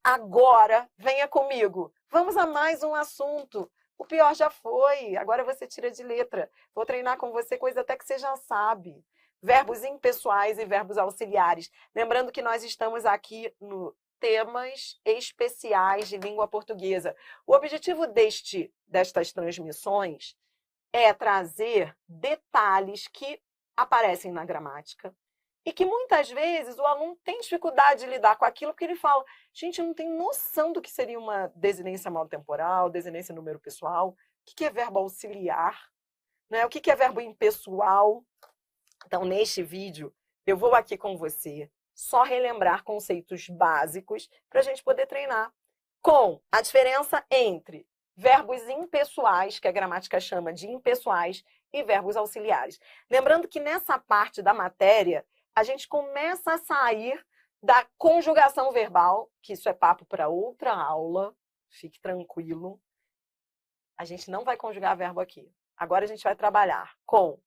Agora, venha comigo. Vamos a mais um assunto. O pior já foi, agora você tira de letra. Vou treinar com você coisa até que você já sabe. Verbos impessoais e verbos auxiliares. Lembrando que nós estamos aqui no temas especiais de língua portuguesa. O objetivo destas transmissões é trazer detalhes que aparecem na gramática e que muitas vezes o aluno tem dificuldade de lidar com aquilo porque ele fala, gente, eu não tenho noção do que seria uma desinência monotemporal, desinência número pessoal, o que é verbo auxiliar, né? O que é verbo impessoal. Então, neste vídeo, eu vou aqui com você só relembrar conceitos básicos para a gente poder treinar com a diferença entre verbos impessoais, que a gramática chama de impessoais, e verbos auxiliares. Lembrando que nessa parte da matéria, a gente começa a sair da conjugação verbal, que isso é papo para outra aula, fique tranquilo. A gente não vai conjugar verbo aqui. Agora a gente vai trabalhar com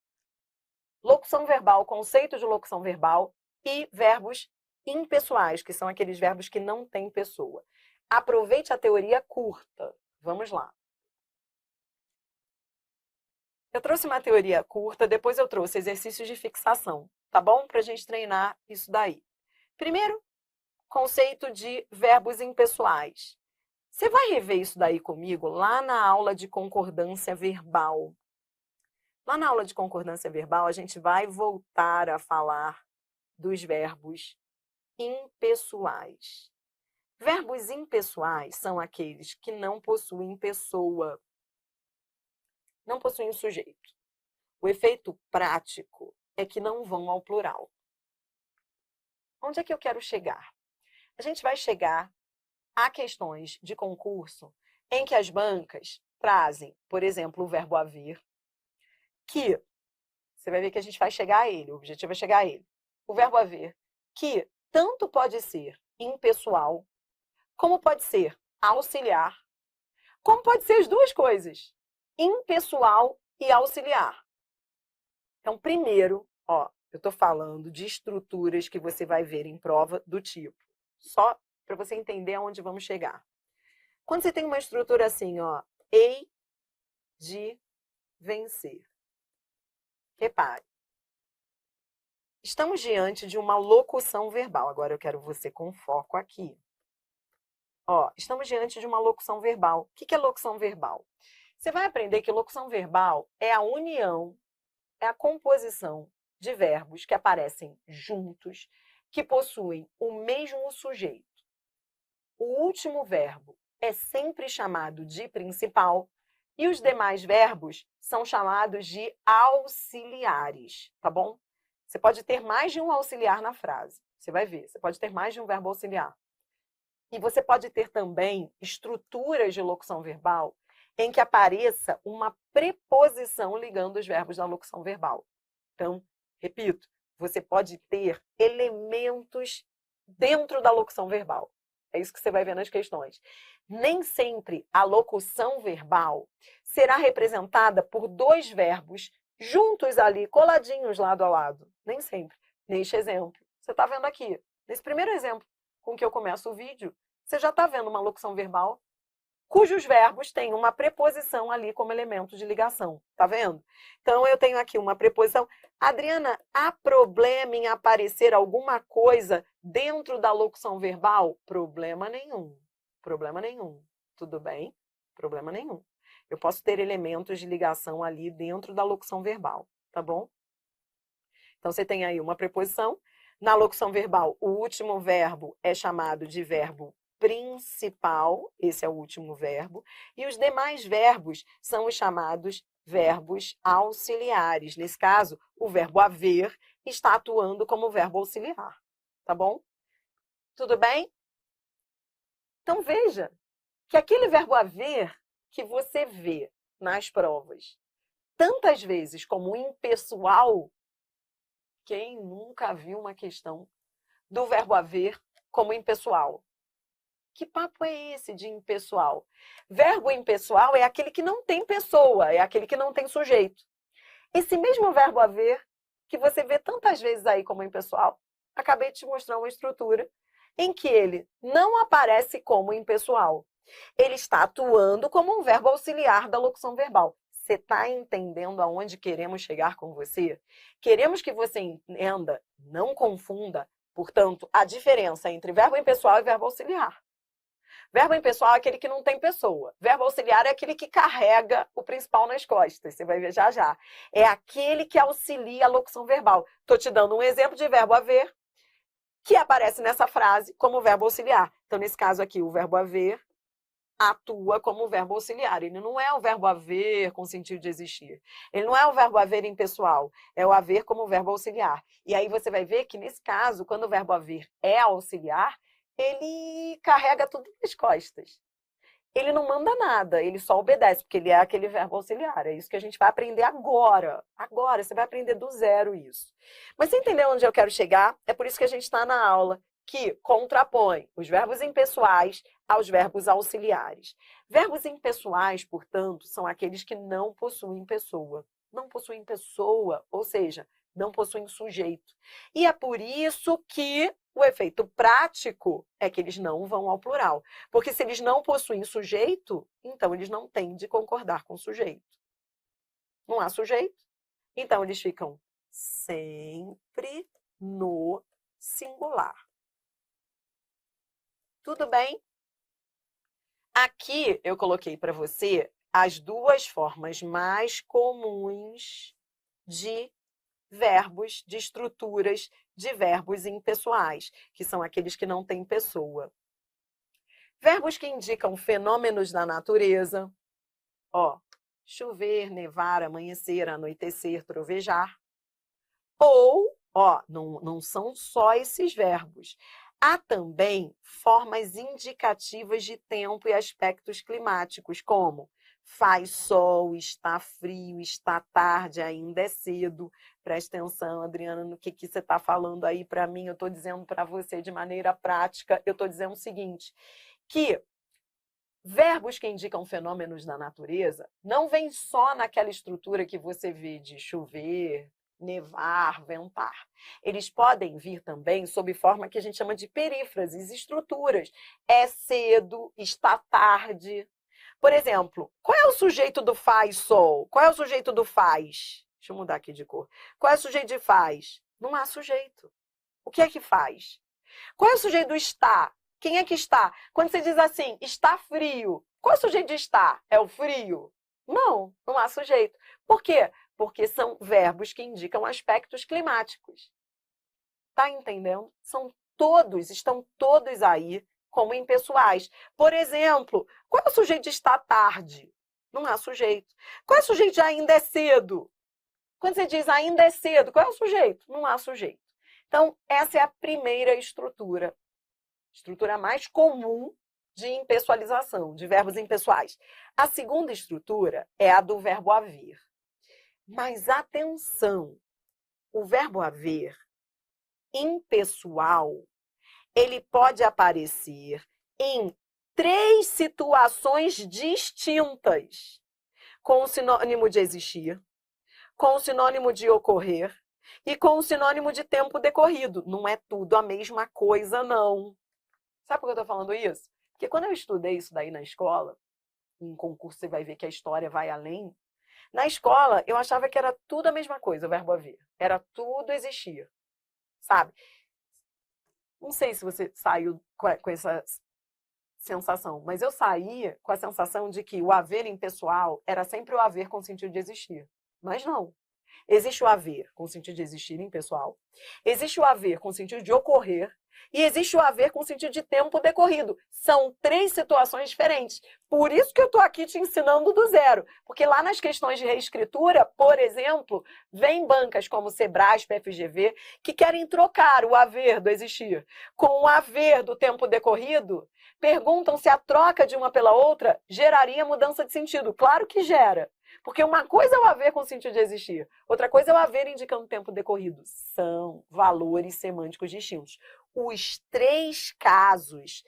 locução verbal, conceito de locução verbal e verbos impessoais, que são aqueles verbos que não têm pessoa. Aproveite a teoria curta. Vamos lá. Eu trouxe uma teoria curta, depois eu trouxe exercícios de fixação, tá bom? Para a gente treinar isso daí. Primeiro, conceito de verbos impessoais. Você vai rever isso daí comigo lá na aula de concordância verbal. Lá na aula de concordância verbal, a gente vai voltar a falar dos verbos impessoais. Verbos impessoais são aqueles que não possuem pessoa, não possuem sujeito. O efeito prático é que não vão ao plural. Onde é que eu quero chegar? A gente vai chegar a questões de concurso em que as bancas trazem, por exemplo, o verbo haver, que você vai ver que a gente vai chegar a ele, o objetivo é chegar a ele. O verbo haver, que tanto pode ser impessoal, como pode ser auxiliar, como pode ser as duas coisas, impessoal e auxiliar. Então, primeiro, eu estou falando de estruturas que você vai ver em prova do tipo, só para você entender aonde vamos chegar. Quando você tem uma estrutura assim, hei de vencer. Repare. Estamos diante de uma locução verbal. Agora eu quero você com foco aqui. Estamos diante de uma locução verbal. O que é locução verbal? Você vai aprender que locução verbal é a união, é a composição de verbos que aparecem juntos, que possuem o mesmo sujeito. O último verbo é sempre chamado de principal e os demais verbos são chamados de auxiliares, tá bom? Você pode ter mais de um auxiliar na frase. Você vai ver, você pode ter mais de um verbo auxiliar. E você pode ter também estruturas de locução verbal em que apareça uma preposição ligando os verbos da locução verbal. Então, repito, você pode ter elementos dentro da locução verbal. É isso que você vai ver nas questões. Nem sempre a locução verbal será representada por dois verbos juntos ali, coladinhos lado a lado. Nem sempre. Neste exemplo, você está vendo aqui, nesse primeiro exemplo com que eu começo o vídeo, você já está vendo uma locução verbal cujos verbos têm uma preposição ali como elemento de ligação. Tá vendo? Então, eu tenho aqui uma preposição. Adriana, há problema em aparecer alguma coisa dentro da locução verbal? Problema nenhum. Problema nenhum. Tudo bem? Problema nenhum. Eu posso ter elementos de ligação ali dentro da locução verbal, tá bom? Então, você tem aí uma preposição. Na locução verbal, o último verbo é chamado de verbo principal, esse é o último verbo, e os demais verbos são os chamados verbos auxiliares. Nesse caso, o verbo haver está atuando como verbo auxiliar, tá bom? Tudo bem? Então, veja que aquele verbo haver que você vê nas provas tantas vezes como impessoal, quem nunca viu uma questão do verbo haver como impessoal? Que papo é esse de impessoal? Verbo impessoal é aquele que não tem pessoa, é aquele que não tem sujeito. Esse mesmo verbo haver, que você vê tantas vezes aí como impessoal, acabei de te mostrar uma estrutura em que ele não aparece como impessoal. Ele está atuando como um verbo auxiliar da locução verbal. Você está entendendo aonde queremos chegar com você? Queremos que você entenda, não confunda, portanto, a diferença entre verbo impessoal e verbo auxiliar. Verbo impessoal é aquele que não tem pessoa. Verbo auxiliar é aquele que carrega o principal nas costas. Você vai ver já já. É aquele que auxilia a locução verbal. Estou te dando um exemplo de verbo haver, que aparece nessa frase como verbo auxiliar. Então, nesse caso aqui, o verbo haver atua como verbo auxiliar. Ele não é o verbo haver com sentido de existir. Ele não é o verbo haver impessoal. É o haver como verbo auxiliar. E aí você vai ver que, nesse caso, quando o verbo haver é auxiliar, ele carrega tudo nas costas. Ele não manda nada, ele só obedece, porque ele é aquele verbo auxiliar. É isso que a gente vai aprender agora. Agora, você vai aprender do zero isso. Mas você entendeu onde eu quero chegar? É por isso que a gente está na aula que contrapõe os verbos impessoais aos verbos auxiliares. Verbos impessoais, portanto, são aqueles que não possuem pessoa. Não possuem pessoa, ou seja, não possuem sujeito. E é por isso que o efeito prático é que eles não vão ao plural. Porque se eles não possuem sujeito, então eles não têm de concordar com o sujeito. Não há sujeito, então eles ficam sempre no singular. Tudo bem? Aqui eu coloquei para você as duas formas mais comuns de verbos, de estruturas de verbos impessoais, que são aqueles que não têm pessoa. Verbos que indicam fenômenos da natureza, ó, chover, nevar, amanhecer, anoitecer, trovejar. Ou, ó, não são só esses verbos. Há também formas indicativas de tempo e aspectos climáticos, como faz sol, está frio, está tarde, ainda é cedo. Presta atenção, Adriana, no que você está falando aí para mim. Eu estou dizendo para você de maneira prática, eu estou dizendo o seguinte, que verbos que indicam fenômenos da natureza não vêm só naquela estrutura que você vê de chover, nevar, ventar. Eles podem vir também sob forma que a gente chama de perífrases, estruturas. É cedo, está tarde. Por exemplo, qual é o sujeito do faz sol? Qual é o sujeito do faz? Deixa eu mudar aqui de cor. Qual é o sujeito de faz? Não há sujeito. O que é que faz? Qual é o sujeito do está? Quem é que está? Quando você diz assim, está frio, qual é o sujeito de estar? É o frio? Não há sujeito. Por quê? Porque são verbos que indicam aspectos climáticos. Tá entendendo? Estão todos aí como impessoais. Por exemplo, qual é o sujeito de estar tarde? Não há sujeito. Qual é o sujeito de ainda é cedo? Quando você diz ainda é cedo, qual é o sujeito? Não há sujeito. Então, essa é a primeira estrutura mais comum de impessoalização, de verbos impessoais. A segunda estrutura é a do verbo haver. Mas atenção, o verbo haver impessoal, ele pode aparecer em 3 situações distintas, com o sinônimo de existir, com o sinônimo de ocorrer e com o sinônimo de tempo decorrido. Não é tudo a mesma coisa, não. Sabe por que eu estou falando isso? Porque quando eu estudei isso daí na escola, em concurso você vai ver que a história vai além. Na escola, eu achava que era tudo a mesma coisa, o verbo haver. Era tudo existir, sabe? Não sei se você saiu com essa sensação, mas eu saí com a sensação de que o haver impessoal era sempre o haver com sentido de existir. Mas não. Existe o haver com sentido de existir impessoal, existe o haver com sentido de ocorrer e existe o haver com sentido de tempo decorrido. São 3 situações diferentes. Por isso que eu estou aqui te ensinando do zero. Porque lá nas questões de reescritura, por exemplo, vem bancas como Sebrasp, FGV, que querem trocar o haver do existir com o haver do tempo decorrido, perguntam se a troca de uma pela outra geraria mudança de sentido. Claro que gera. Porque uma coisa é o haver com sentido de existir, outra coisa é o haver indicando tempo decorrido. São valores semânticos distintos. Os 3 casos,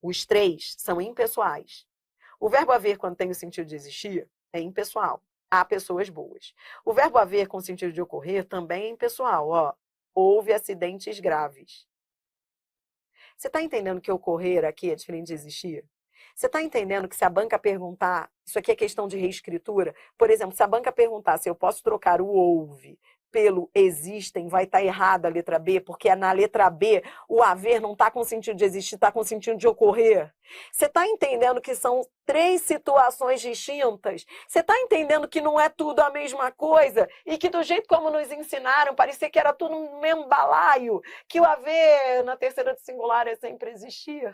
os 3 são impessoais. O verbo haver, quando tem o sentido de existir, é impessoal. Há pessoas boas. O verbo haver com sentido de ocorrer também é impessoal. Ó, houve acidentes graves. Você está entendendo que ocorrer aqui é diferente de existir? Você está entendendo que se a banca perguntar, isso aqui é questão de reescritura, por exemplo, se a banca perguntar se eu posso trocar o houve pelo existem, vai estar errada a letra B, porque na letra B o haver não está com sentido de existir, está com sentido de ocorrer. Você está entendendo que são 3 situações distintas? Você está entendendo que não é tudo a mesma coisa? E que do jeito como nos ensinaram, parecia que era tudo um mesmo balaio, que o haver na terceira de singular é sempre existir?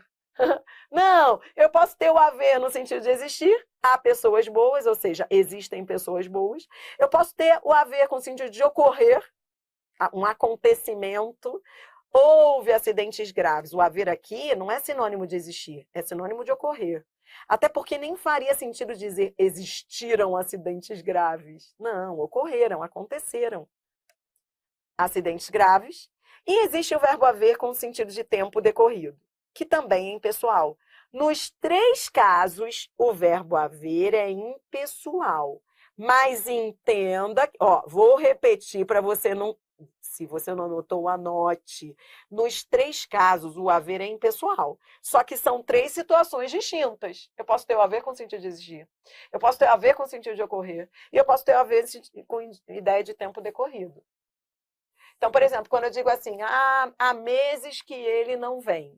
Não, eu posso ter o haver no sentido de existir, há pessoas boas, ou seja, existem pessoas boas. Eu posso ter o haver com o sentido de ocorrer, um acontecimento, houve acidentes graves. O haver aqui não é sinônimo de existir, é sinônimo de ocorrer. Até porque nem faria sentido dizer existiram acidentes graves. Não, ocorreram, aconteceram. Acidentes graves. E existe o verbo haver com o sentido de tempo decorrido, que também é impessoal. Nos 3 casos, o verbo haver é impessoal. Mas entenda, vou repetir para você não, se você não anotou, anote. Nos 3 casos, o haver é impessoal. Só que são 3 situações distintas. Eu posso ter o haver com sentido de existir. Eu posso ter o haver com sentido de ocorrer. E eu posso ter o haver com ideia de tempo decorrido. Então, por exemplo, quando eu digo assim, há meses que ele não vem.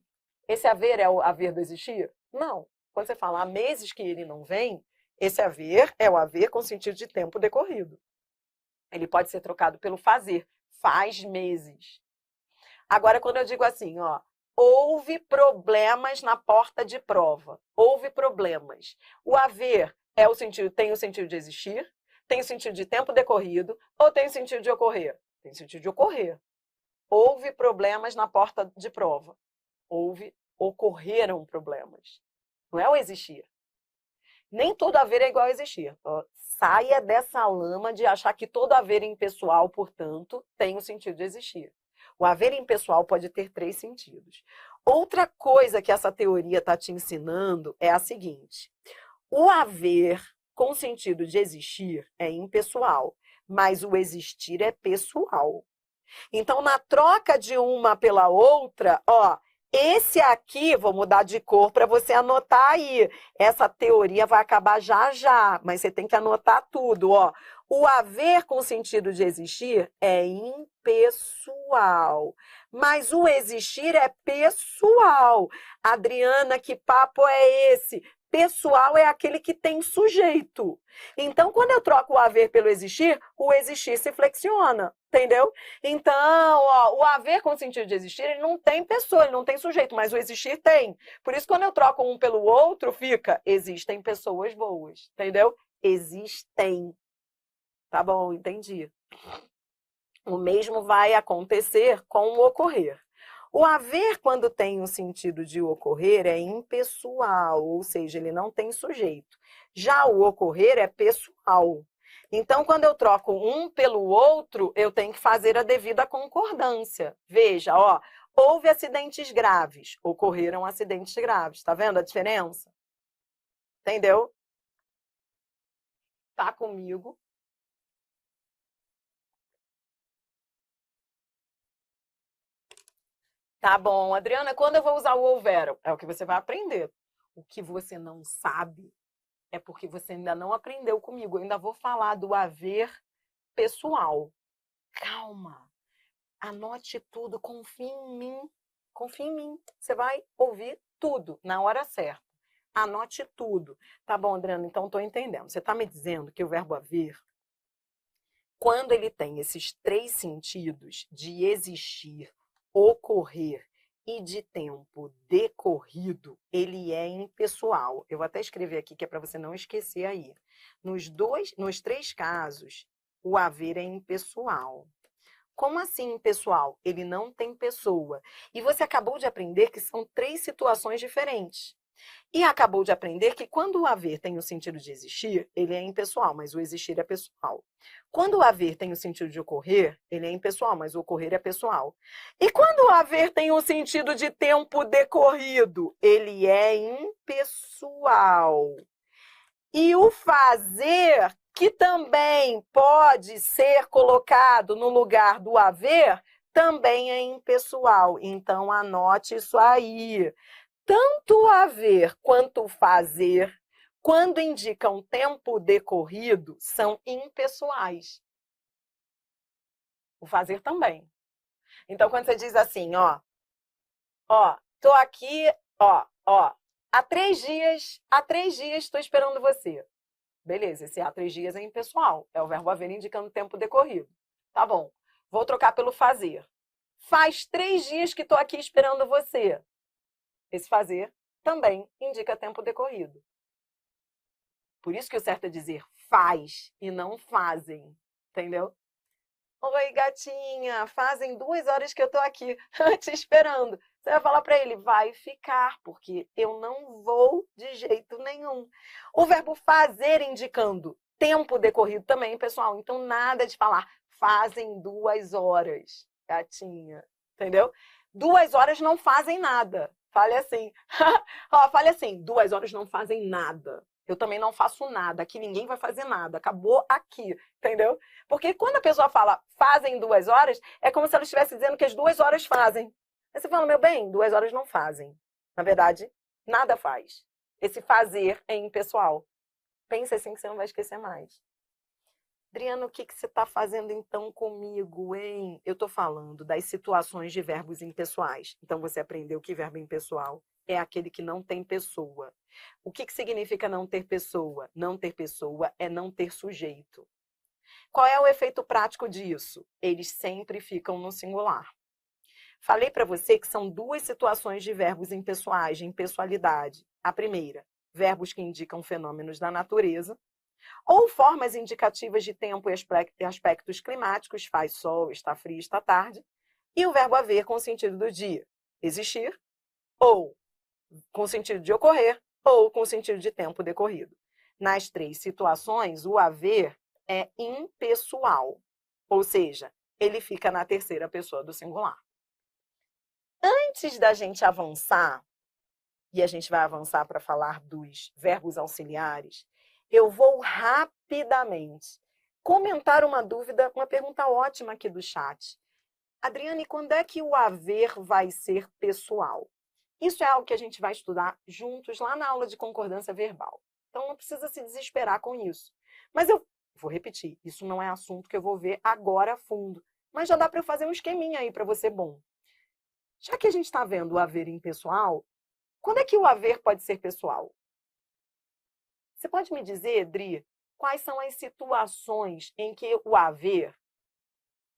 Esse haver é o haver do existir? Não. Quando você fala há meses que ele não vem, esse haver é o haver com sentido de tempo decorrido. Ele pode ser trocado pelo fazer. Faz meses. Agora, quando eu digo assim, houve problemas na porta de prova. Houve problemas. O haver tem o sentido de existir, tem o sentido de tempo decorrido ou tem o sentido de ocorrer? Tem o sentido de ocorrer. Houve problemas na porta de prova. Ocorreram problemas. Não é o existir. Nem todo haver é igual a existir. Saia dessa lama de achar que todo haver impessoal, portanto, tem o sentido de existir. O haver impessoal pode ter 3 sentidos. Outra coisa que essa teoria está te ensinando é a seguinte. O haver com sentido de existir é impessoal, mas o existir é pessoal. Então, na troca de uma pela outra, esse aqui, vou mudar de cor para você anotar aí. Essa teoria vai acabar já já, mas você tem que anotar tudo, O haver com sentido de existir é impessoal, mas o existir é pessoal. Adriana, que papo é esse? Pessoal é aquele que tem sujeito. Então, quando eu troco o haver pelo existir, o existir se flexiona, entendeu? Então, o haver com sentido de existir, ele não tem pessoa, ele não tem sujeito, mas o existir tem. Por isso, quando eu troco um pelo outro, fica, existem pessoas boas, entendeu? Existem. Tá bom, entendi. O mesmo vai acontecer com o ocorrer. O haver, quando tem o sentido de ocorrer, é impessoal, ou seja, ele não tem sujeito. Já o ocorrer é pessoal. Então, quando eu troco um pelo outro, eu tenho que fazer a devida concordância. Veja, houve acidentes graves, ocorreram acidentes graves. Tá vendo a diferença? Entendeu? Tá comigo? Tá bom, Adriana, quando eu vou usar o houveram? É o que você vai aprender. O que você não sabe é porque você ainda não aprendeu comigo. Eu ainda vou falar do haver pessoal. Calma. Anote tudo, confie em mim. Confie em mim. Você vai ouvir tudo na hora certa. Anote tudo. Tá bom, Adriana, então estou entendendo. Você está me dizendo que o verbo haver, quando ele tem esses 3 sentidos de existir, ocorrer e de tempo decorrido, ele é impessoal. Eu vou até escrever aqui que é para você não esquecer aí. Nos 3 casos, o haver é impessoal. Como assim impessoal? Ele não tem pessoa. E você acabou de aprender que são 3 situações diferentes. E acabou de aprender que quando o haver tem o sentido de existir, ele é impessoal, mas o existir é pessoal. Quando o haver tem o sentido de ocorrer, ele é impessoal, mas o ocorrer é pessoal. E quando o haver tem o sentido de tempo decorrido, ele é impessoal. E o fazer, que também pode ser colocado no lugar do haver, também é impessoal. Então, anote isso aí. Tanto haver quanto fazer, quando indicam tempo decorrido, são impessoais. O fazer também. Então, quando você diz assim, tô aqui, há 3 dias estou esperando você. Beleza, esse há 3 dias é impessoal, é o verbo haver indicando tempo decorrido. Tá bom, vou trocar pelo fazer. Faz 3 dias que estou aqui esperando você. Esse fazer também indica tempo decorrido. Por isso que o certo é dizer faz e não fazem, entendeu? Oi, gatinha, fazem 2 horas que eu tô aqui te esperando. Você vai falar para ele, vai ficar, porque eu não vou de jeito nenhum. O verbo fazer indicando tempo decorrido também, pessoal. Então, nada de falar, fazem 2 horas, gatinha, entendeu? 2 horas não fazem nada. Fale assim. Fale assim, 2 horas não fazem nada. Eu também não faço nada. Aqui ninguém vai fazer nada. Acabou aqui, entendeu? Porque quando a pessoa fala fazem 2 horas, é como se ela estivesse dizendo que as 2 horas fazem. Aí você fala, meu bem, 2 horas não fazem. Na verdade, nada faz. Esse fazer é impessoal. Pense assim que você não vai esquecer mais. Adriana, o que você está fazendo então comigo, hein? Eu estou falando das situações de verbos impessoais. Então, você aprendeu que verbo impessoal é aquele que não tem pessoa. O que significa não ter pessoa? Não ter pessoa é não ter sujeito. Qual é o efeito prático disso? Eles sempre ficam no singular. Falei para você que são 2 situações de verbos impessoais, de impessoalidade. A primeira, verbos que indicam fenômenos da natureza, ou formas indicativas de tempo e aspectos climáticos, faz sol, está frio, está tarde, e o verbo haver com o sentido do dia, existir, ou com o sentido de ocorrer, ou com o sentido de tempo decorrido. Nas 3 situações, o haver é impessoal, ou seja, ele fica na terceira pessoa do singular. Antes da gente avançar, e a gente vai avançar para falar dos verbos auxiliares, eu vou rapidamente comentar uma dúvida, uma pergunta ótima aqui do chat. Adriane, quando é que o haver vai ser pessoal? Isso é algo que a gente vai estudar juntos lá na aula de concordância verbal. Então, não precisa se desesperar com isso. Mas eu vou repetir, isso não é assunto que eu vou ver agora a fundo. Mas já dá para eu fazer um esqueminha aí para você bom. Já que a gente está vendo o haver impessoal, quando é que o haver pode ser pessoal? Você pode me dizer, Dri, quais são as situações em que o haver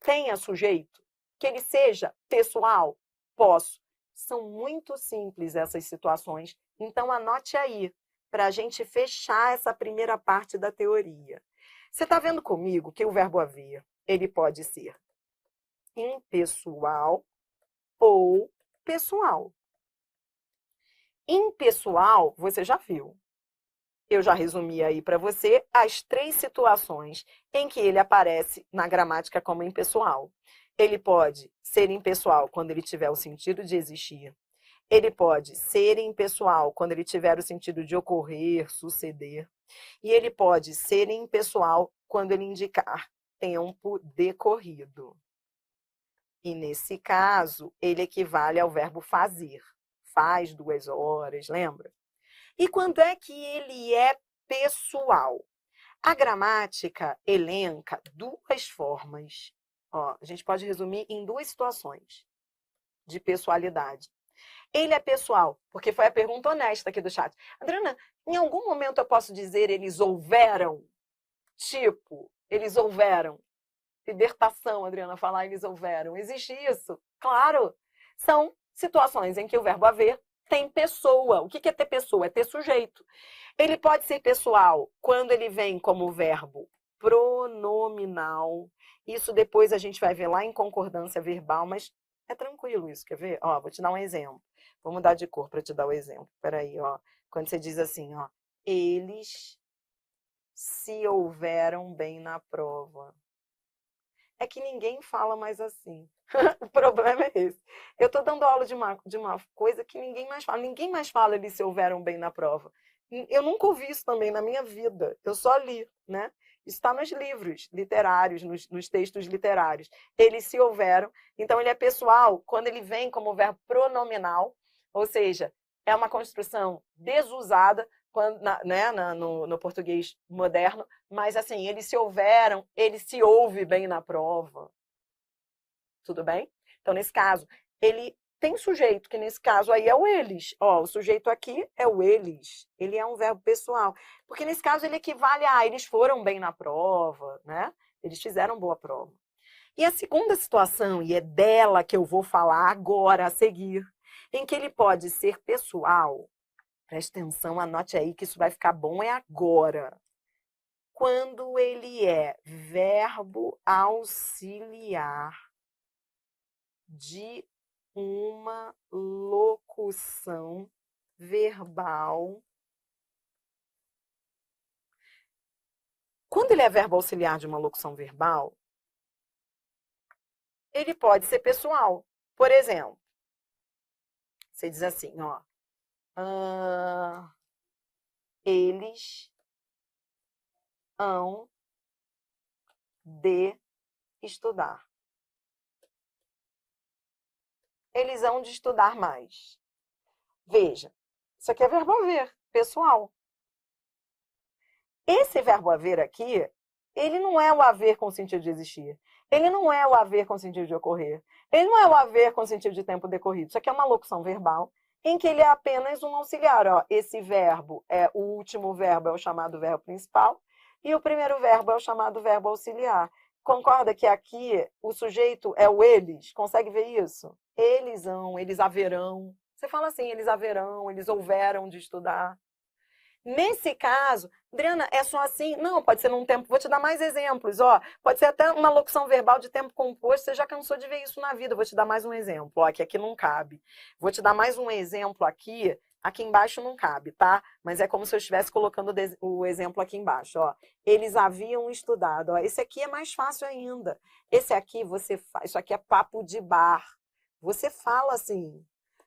tenha sujeito? Que ele seja pessoal? Posso. São muito simples essas situações, então anote aí, para a gente fechar essa primeira parte da teoria. Você está vendo comigo que o verbo haver, ele pode ser impessoal ou pessoal. Impessoal, você já viu. Eu já resumi aí para você as 3 situações em que ele aparece na gramática como impessoal. Ele pode ser impessoal quando ele tiver o sentido de existir. Ele pode ser impessoal quando ele tiver o sentido de ocorrer, suceder. E ele pode ser impessoal quando ele indicar tempo decorrido. E nesse caso, ele equivale ao verbo fazer. Faz 2 horas, lembra? E quando é que ele é pessoal? A gramática elenca 2 formas. A gente pode resumir em 2 situações de pessoalidade. Ele é pessoal, porque foi a pergunta honesta aqui do chat. Adriana, em algum momento eu posso dizer eles houveram? Tipo, eles houveram. Libertação, Adriana, falar eles houveram. Existe isso? Claro. São situações em que o verbo haver tem pessoa. O que é ter pessoa? É ter sujeito. Ele pode ser pessoal quando ele vem como verbo pronominal. Isso depois a gente vai ver lá em concordância verbal, mas é tranquilo isso, quer ver? Vou te dar um exemplo. Vou mudar de cor para te dar o exemplo. Peraí, quando você diz assim, eles se houveram bem na prova. É que ninguém fala mais assim. O problema é esse. Eu estou dando aula de uma coisa que ninguém mais fala. Ninguém mais fala eles se houveram bem na prova. Eu nunca ouvi isso também na minha vida. Eu só li, né? Isso está nos livros literários, nos textos literários. Eles se houveram. Então, ele é pessoal quando ele vem como verbo pronominal, ou seja, é uma construção desusada quando, no português moderno, mas assim, eles se houveram, ele se ouve bem na prova. Tudo bem? Então, nesse caso, ele tem sujeito, que nesse caso aí é o eles. Ó, o sujeito aqui é o eles. Ele é um verbo pessoal. Porque nesse caso ele equivale a eles foram bem na prova, né? Eles fizeram boa prova. E a segunda situação, e é dela que eu vou falar agora a seguir, em que ele pode ser pessoal, preste atenção, anote aí que isso vai ficar bom, é agora. Quando ele é verbo auxiliar de uma locução verbal. Quando ele é verbo auxiliar de uma locução verbal, ele pode ser pessoal. Por exemplo, você diz assim, ó. Eles hão de estudar. Eles hão de estudar mais. Veja, isso aqui é verbo haver, pessoal. Esse verbo haver aqui, ele não é o haver com sentido de existir. Ele não é o haver com sentido de ocorrer. Ele não é o haver com sentido de tempo decorrido. Isso aqui é uma locução verbal em que ele é apenas um auxiliar. Ó, esse verbo, o último verbo é o chamado verbo principal e o primeiro verbo é o chamado verbo auxiliar. Concorda que aqui o sujeito é o eles? Consegue ver isso? Eles hão, eles haverão. Você fala assim, eles haverão, eles houveram de estudar. Nesse caso, Adriana, é só assim? Não, pode ser num tempo. Vou te dar mais exemplos. Ó, pode ser até uma locução verbal de tempo composto. Você já cansou de ver isso na vida. Vou te dar mais um exemplo. Ó, que aqui não cabe. Vou te dar mais um exemplo aqui. Aqui embaixo não cabe, tá? Mas é como se eu estivesse colocando o exemplo aqui embaixo. Ó, eles haviam estudado. Ó, esse aqui é mais fácil ainda. Esse aqui você faz. Isso aqui é papo de bar. Você fala assim.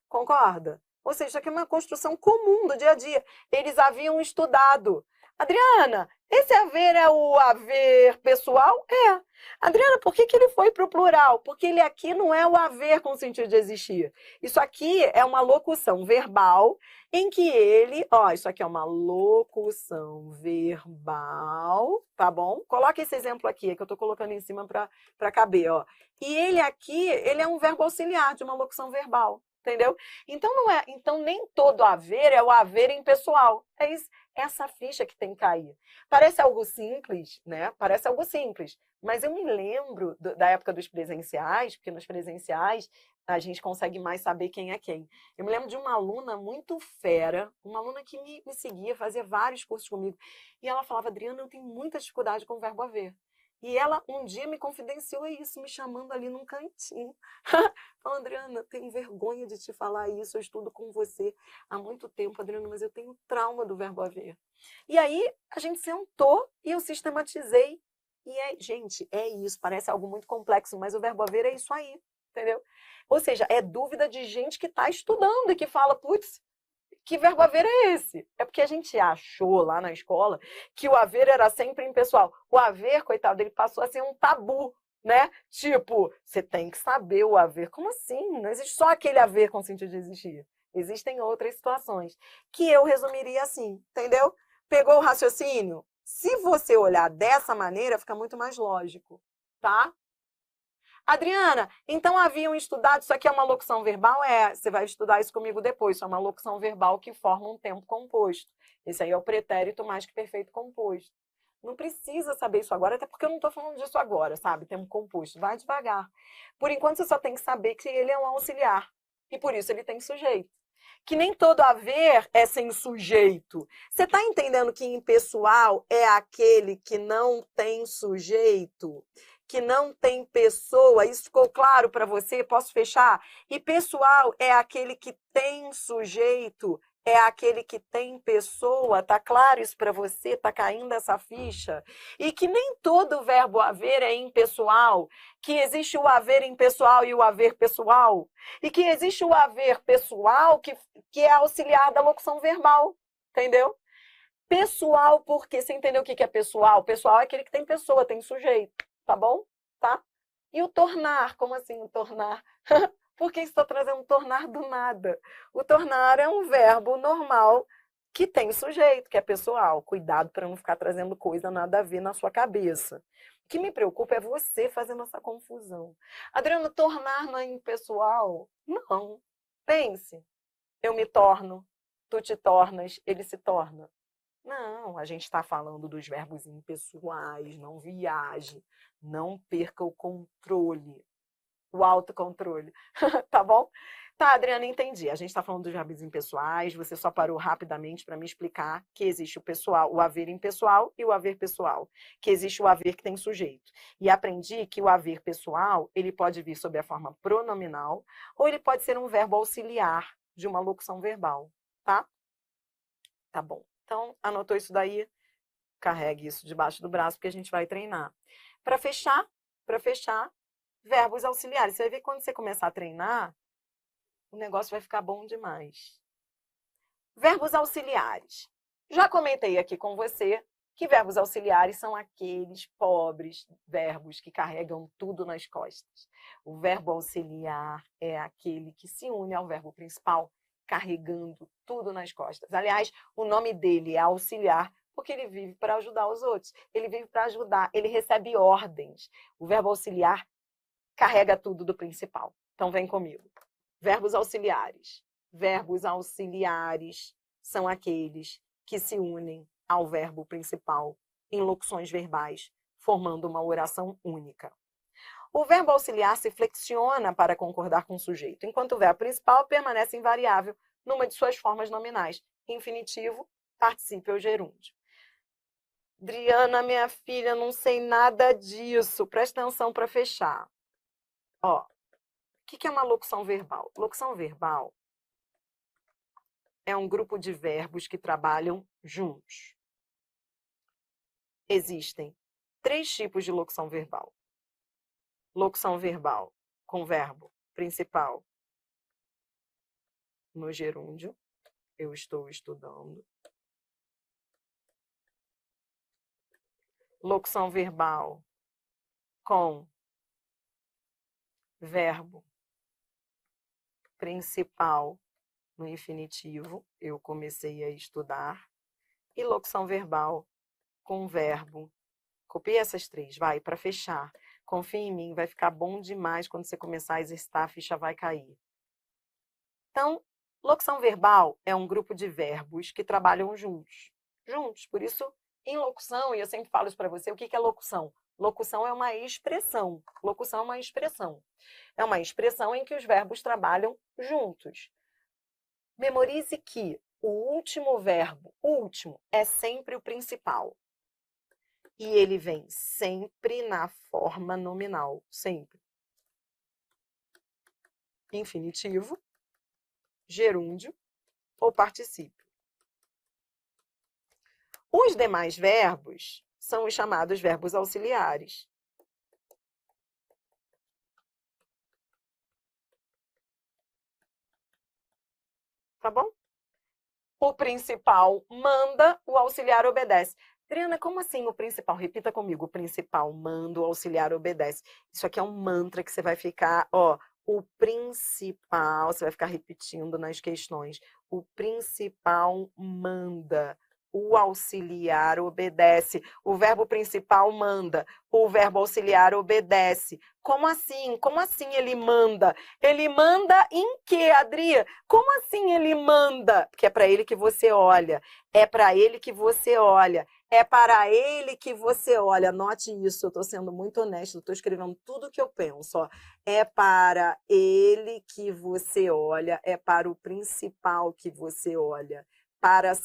Concorda? Ou seja, isso aqui é uma construção comum do dia a dia. Eles haviam estudado. Adriana, esse haver é o haver pessoal? É. Adriana, por que ele foi para o plural? Porque ele aqui não é o haver com sentido de existir. Isso aqui é uma locução verbal em que ele... Ó, isso aqui é uma locução verbal, tá bom? Coloca esse exemplo aqui, que eu estou colocando em cima para caber, ó. E ele aqui, ele é um verbo auxiliar de uma locução verbal. Entendeu? Então, então, nem todo haver é o haver impessoal. É isso, essa ficha que tem que cair. Parece algo simples, né? Parece algo simples. Mas eu me lembro da época dos presenciais, porque nos presenciais a gente consegue mais saber quem é quem. Eu me lembro de uma aluna muito fera, uma aluna que me seguia, fazia vários cursos comigo. E ela falava, Adriana, eu tenho muita dificuldade com o verbo haver. E ela um dia me confidenciou isso, me chamando ali num cantinho. Falando, Adriana, tenho vergonha de te falar isso, eu estudo com você há muito tempo, Adriana, mas eu tenho trauma do verbo haver. E aí a gente sentou e eu sistematizei. E, gente, é isso, parece algo muito complexo, mas o verbo haver é isso aí, entendeu? Ou seja, é dúvida de gente que está estudando e que fala, putz, que verbo haver é esse? É porque a gente achou lá na escola que o haver era sempre impessoal. O haver, coitado, ele passou a ser um tabu, né? Tipo, você tem que saber o haver. Como assim? Não existe só aquele haver com sentido de existir. Existem outras situações que eu resumiria assim, entendeu? Pegou o raciocínio? Se você olhar dessa maneira, fica muito mais lógico, tá? Adriana, então haviam estudado, isso aqui é uma locução verbal? É, você vai estudar isso comigo depois, isso é uma locução verbal que forma um tempo composto. Esse aí é o pretérito mais que perfeito composto. Não precisa saber isso agora, até porque eu não estou falando disso agora, sabe? Tempo composto, vai devagar. Por enquanto, você só tem que saber que ele é um auxiliar, e por isso ele tem sujeito. Que nem todo haver é sem sujeito. Você está entendendo que impessoal é aquele que não tem sujeito? Que não tem pessoa, isso ficou claro para você? Posso fechar? E pessoal é aquele que tem sujeito, é aquele que tem pessoa, tá claro isso para você? Tá caindo essa ficha? E que nem todo verbo haver é impessoal, que existe o haver impessoal e o haver pessoal, e que existe o haver pessoal que é auxiliar da locução verbal, entendeu? Pessoal, porque você entendeu o que é pessoal? Pessoal é aquele que tem pessoa, tem sujeito, tá bom? Tá? E o tornar, como assim o tornar? Por que estou trazendo tornar do nada? O tornar é um verbo normal que tem sujeito, que é pessoal. Cuidado para não ficar trazendo coisa nada a ver na sua cabeça. O que me preocupa é você fazendo essa confusão. Adriano, tornar não é impessoal? Não. Pense. Eu me torno, tu te tornas, ele se torna. Não, a gente está falando dos verbos impessoais, não viaje, não perca o controle, o autocontrole, tá bom? Tá, Adriana, entendi. A gente está falando dos verbos impessoais, você só parou rapidamente para me explicar que existe o pessoal, o haver impessoal e o haver pessoal, que existe o haver que tem sujeito. E aprendi que o haver pessoal, ele pode vir sob a forma pronominal ou ele pode ser um verbo auxiliar de uma locução verbal, tá? Tá bom. Então, anotou isso daí? Carregue isso debaixo do braço, porque a gente vai treinar. Para fechar, verbos auxiliares. Você vai ver que quando você começar a treinar, o negócio vai ficar bom demais. Verbos auxiliares. Já comentei aqui com você que verbos auxiliares são aqueles pobres verbos que carregam tudo nas costas. O verbo auxiliar é aquele que se une ao verbo principal, carregando tudo nas costas. Aliás, o nome dele é auxiliar porque ele vive para ajudar os outros. Ele vive para ajudar, ele recebe ordens. O verbo auxiliar carrega tudo do principal. Então, vem comigo. Verbos auxiliares. Verbos auxiliares são aqueles que se unem ao verbo principal em locuções verbais, formando uma oração única. O verbo auxiliar se flexiona para concordar com o sujeito, enquanto o verbo principal permanece invariável numa de suas formas nominais, infinitivo, particípio ou gerúndio. Adriana, minha filha, não sei nada disso. Presta atenção para fechar. Ó, o que é uma locução verbal? Locução verbal é um grupo de verbos que trabalham juntos. Existem 3 tipos de locução verbal. Locução verbal com verbo principal no gerúndio, eu estou estudando. Locução verbal com verbo principal no infinitivo, eu comecei a estudar. E locução verbal com verbo. Copia essas 3, vai, para fechar. Confia em mim, vai ficar bom demais quando você começar a exercitar, a ficha vai cair. Então, locução verbal é um grupo de verbos que trabalham juntos. Por isso, em locução, e eu sempre falo isso para você, o que é locução? Locução é uma expressão. Locução é uma expressão. É uma expressão em que os verbos trabalham juntos. Memorize que o último verbo, último, é sempre o principal. E ele vem sempre na forma nominal, sempre. Infinitivo, gerúndio ou particípio. Os demais verbos são os chamados verbos auxiliares. Tá bom? O principal manda, o auxiliar obedece. Adriana, como assim o principal? Repita comigo. O principal manda, o auxiliar obedece. Isso aqui é um mantra que você vai ficar, ó, o principal, você vai ficar repetindo nas questões. O principal manda, o auxiliar obedece. O verbo principal manda, o verbo auxiliar obedece. Como assim? Como assim ele manda? Ele manda em quê, Adri? Como assim ele manda? Porque é para ele que você olha. É para ele que você olha. É para ele que você olha. Anote isso, eu estou sendo muito honesta, estou escrevendo tudo o que eu penso. Ó. É para ele que você olha, é para o principal que você olha. Para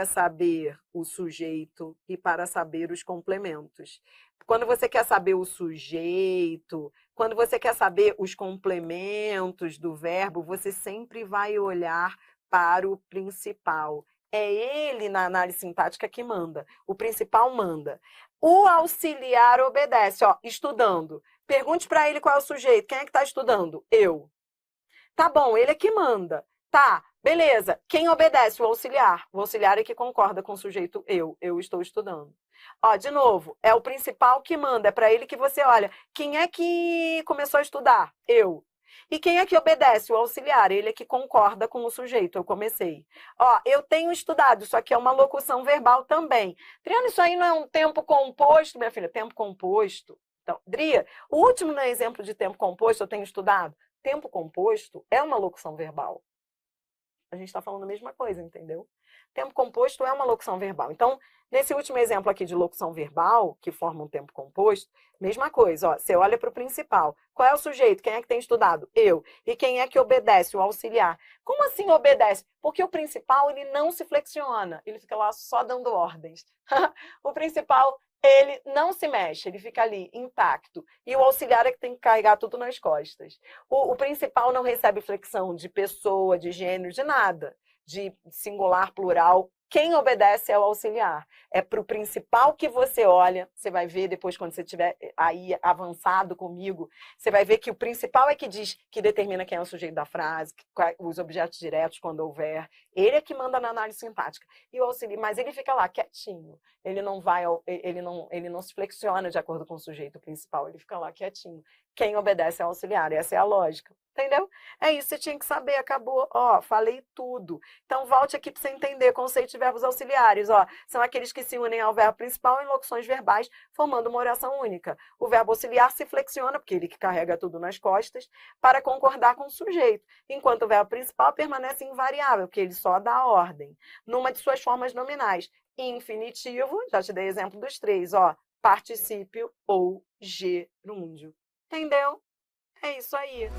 saber o sujeito e para saber os complementos. Quando você quer saber o sujeito, quando você quer saber os complementos do verbo, você sempre vai olhar para o principal. É ele, na análise sintática, que manda. O principal manda. O auxiliar obedece, ó, estudando. Pergunte para ele qual é o sujeito. Quem é que está estudando? Eu. Tá bom, ele é que manda. Tá, Beleza. Quem obedece? O auxiliar. O auxiliar é que concorda com o sujeito eu estou estudando. Ó, de novo, é o principal que manda, é para ele que você olha. Quem é que começou a estudar? Eu. E quem é que obedece? O auxiliar, ele é que concorda com o sujeito, eu comecei. Ó, eu tenho estudado, isso aqui é uma locução verbal também. Adriana, isso aí não é um tempo composto, minha filha? Tempo composto. Então, Dria, o último no exemplo de tempo composto, eu tenho estudado. Tempo composto é uma locução verbal. A gente está falando a mesma coisa, entendeu? Tempo composto é uma locução verbal. Então, nesse último exemplo aqui de locução verbal, que forma um tempo composto, mesma coisa, ó, você olha para o principal. Qual é o sujeito? Quem é que tem estudado? Eu. E quem é que obedece? O auxiliar. Como assim obedece? Porque o principal, ele não se flexiona, ele fica lá só dando ordens. O principal, ele não se mexe, ele fica ali intacto. E o auxiliar é que tem que carregar tudo nas costas. O principal não recebe flexão de pessoa, de gênero, de nada, de singular, plural. Quem obedece é o auxiliar. É para o principal que você olha, você vai ver depois, quando você estiver aí avançado comigo, você vai ver que o principal é que diz, que determina quem é o sujeito da frase, os objetos diretos, quando houver. Ele é que manda na análise sintática. E o auxiliar, mas ele fica lá quietinho. Ele não vai, ele não se flexiona de acordo com o sujeito principal, ele fica lá quietinho. Quem obedece é o auxiliar, essa é a lógica. Entendeu? É isso, você tinha que saber, acabou. Ó, falei tudo. Então, volte aqui para você entender conceito de verbos auxiliares. Ó, são aqueles que se unem ao verbo principal em locuções verbais, formando uma oração única. O verbo auxiliar se flexiona, porque ele que carrega tudo nas costas, para concordar com o sujeito, enquanto o verbo principal permanece invariável, porque ele só dá ordem, numa de suas formas nominais. Infinitivo, já te dei exemplo dos três, ó, particípio ou gerúndio. Entendeu? É isso aí.